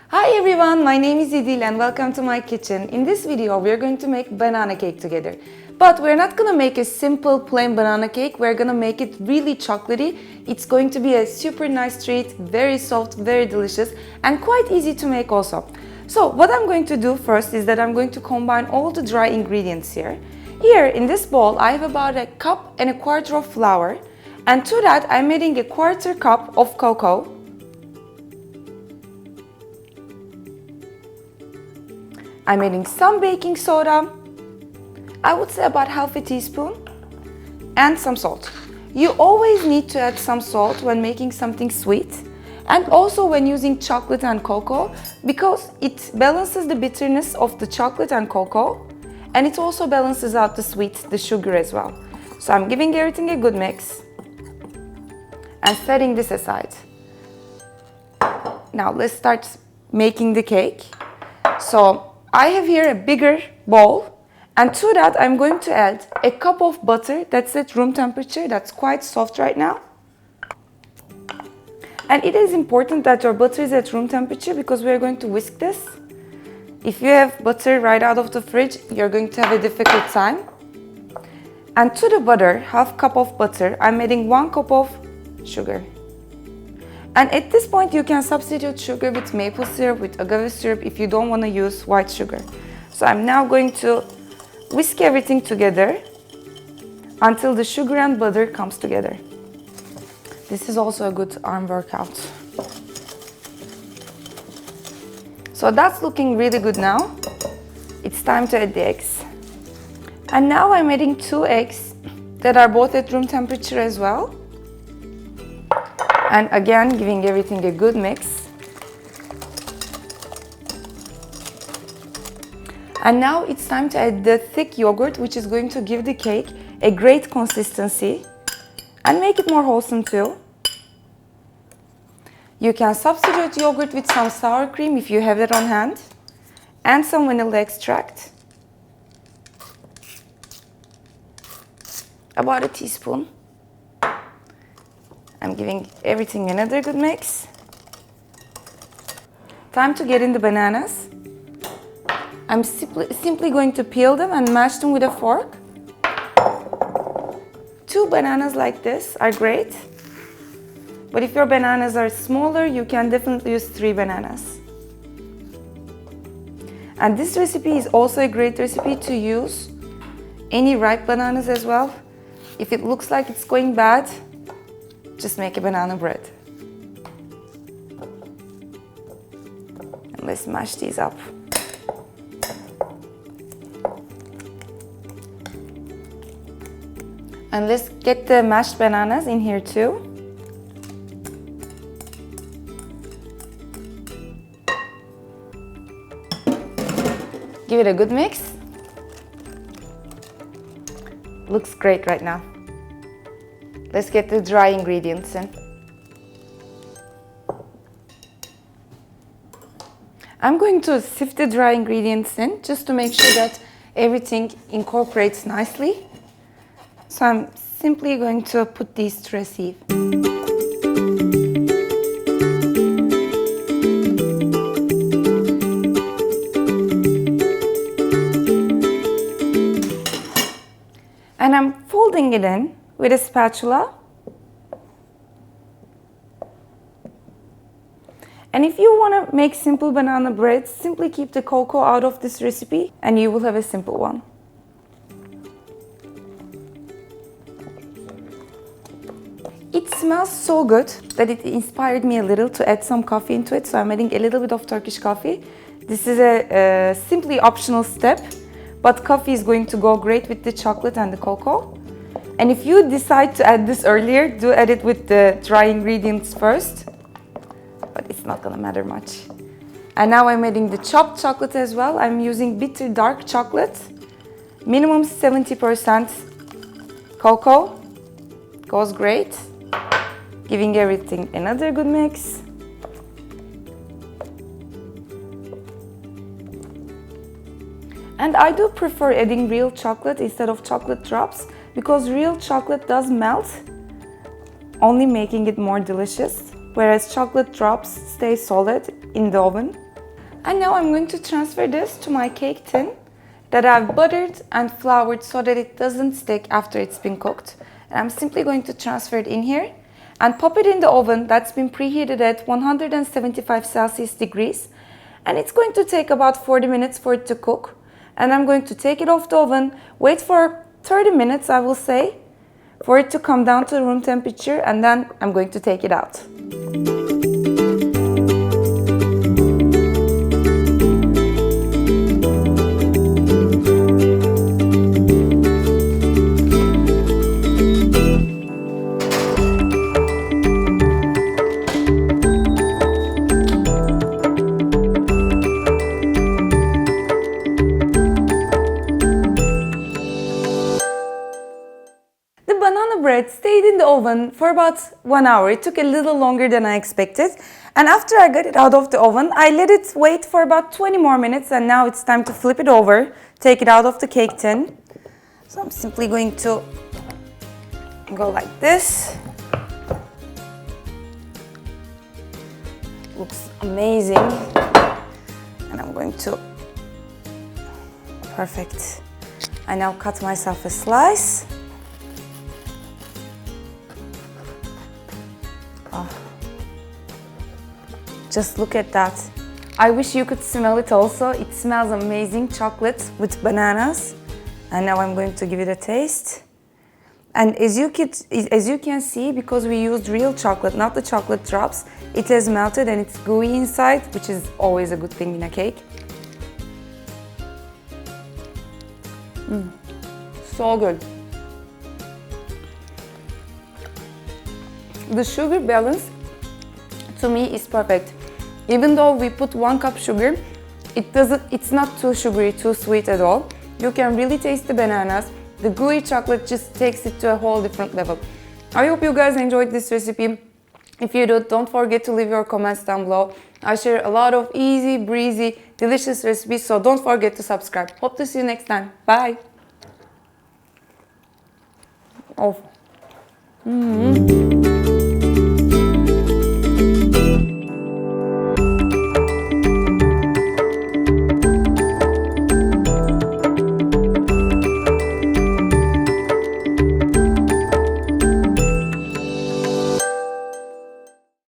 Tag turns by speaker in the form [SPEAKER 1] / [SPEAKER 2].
[SPEAKER 1] Hi everyone, my name is Idil and welcome to my kitchen. In this video, we're going to make banana cake together. But we're not gonna make a simple plain banana cake, we're gonna make it really chocolatey. It's going to be a super nice treat, very soft, very delicious, and quite easy to make also. So what I'm going to do first is that I'm going to combine all the dry ingredients here. Here in this bowl, I have about a cup and a quarter of flour. And to that, I'm adding a quarter cup of cocoa. I'm adding some baking soda, I would say about half a teaspoon, and some salt. You always need to add some salt when making something sweet, and also when using chocolate and cocoa, because it balances the bitterness of the chocolate and cocoa, and it also balances out the sweet, the sugar as well. So I'm giving everything a good mix, and setting this aside. Now let's start making the cake. So I have here a bigger bowl, and to that I'm going to add a cup of butter that's at room temperature, that's quite soft right now. And it is important that your butter is at room temperature because we are going to whisk this. If you have butter right out of the fridge, you're going to have a difficult time. And to the butter, half cup of butter, I'm adding 1 cup of sugar. And at this point, you can substitute sugar with maple syrup, with agave syrup if you don't want to use white sugar. So I'm now going to whisk everything together until the sugar and butter comes together. This is also a good arm workout. So that's looking really good now. It's time to add the eggs. And now I'm adding 2 eggs that are both at room temperature as well. And again, giving everything a good mix. And now it's time to add the thick yogurt, which is going to give the cake a great consistency and make it more wholesome too. You can substitute yogurt with some sour cream if you have it on hand, and some vanilla extract. About a teaspoon. I'm giving everything another good mix. Time to get in the bananas. I'm simply going to peel them and mash them with a fork. 2 bananas like this are great. But if your bananas are smaller, you can definitely use 3 bananas. And this recipe is also a great recipe to use any ripe bananas as well. If it looks like it's going bad, just make a banana bread. And let's mash these up. And let's get the mashed bananas in here too. Give it a good mix. Looks great right now. Let's get the dry ingredients in. I'm going to sift the dry ingredients in just to make sure that everything incorporates nicely. So I'm simply going to put these to a sieve. And I'm folding it in with a spatula. And if you want to make simple banana bread, simply keep the cocoa out of this recipe and you will have a simple one. It smells so good that it inspired me a little to add some coffee into it, so I'm adding a little bit of Turkish coffee. This is a simply optional step, but coffee is going to go great with the chocolate and the cocoa. And if you decide to add this earlier, do add it with the dry ingredients first, but it's not gonna matter much. And now I'm adding the chopped chocolate as well. I'm using bitter dark chocolate, minimum 70% cocoa, goes great. Giving everything another good mix. And I do prefer adding real chocolate instead of chocolate drops because real chocolate does melt, only making it more delicious, whereas chocolate drops stay solid in the oven. And now I'm going to transfer this to my cake tin that I've buttered and floured so that it doesn't stick after it's been cooked. And I'm simply going to transfer it in here and pop it in the oven that's been preheated at 175 Celsius degrees. And it's going to take about 40 minutes for it to cook. And I'm going to take it off the oven, wait for 30 minutes, I will say, for it to come down to room temperature, and then I'm going to take it out. The banana bread stayed in the oven for about 1 hour. It took a little longer than I expected. And after I got it out of the oven, I let it wait for about 20 more minutes, and now it's time to flip it over, take it out of the cake tin. So I'm simply going to go like this. Looks amazing. And I'm going to, perfect. I now cut myself a slice. Oh. Just look at that. I wish you could smell it also. It smells amazing, chocolate with bananas. And now I'm going to give it a taste. And as you can see, because we used real chocolate, not the chocolate drops, it has melted and it's gooey inside, which is always a good thing in a cake. So good. The sugar balance to me is perfect. Even though we put 1 cup sugar, it's not too sugary, too sweet at all. You can really taste the bananas. The gooey chocolate just takes it to a whole different level. I hope you guys enjoyed this recipe. If you do, don't forget to leave your comments down below. I share a lot of easy, breezy, delicious recipes, so don't forget to subscribe. Hope to see you next time. Bye! Oh.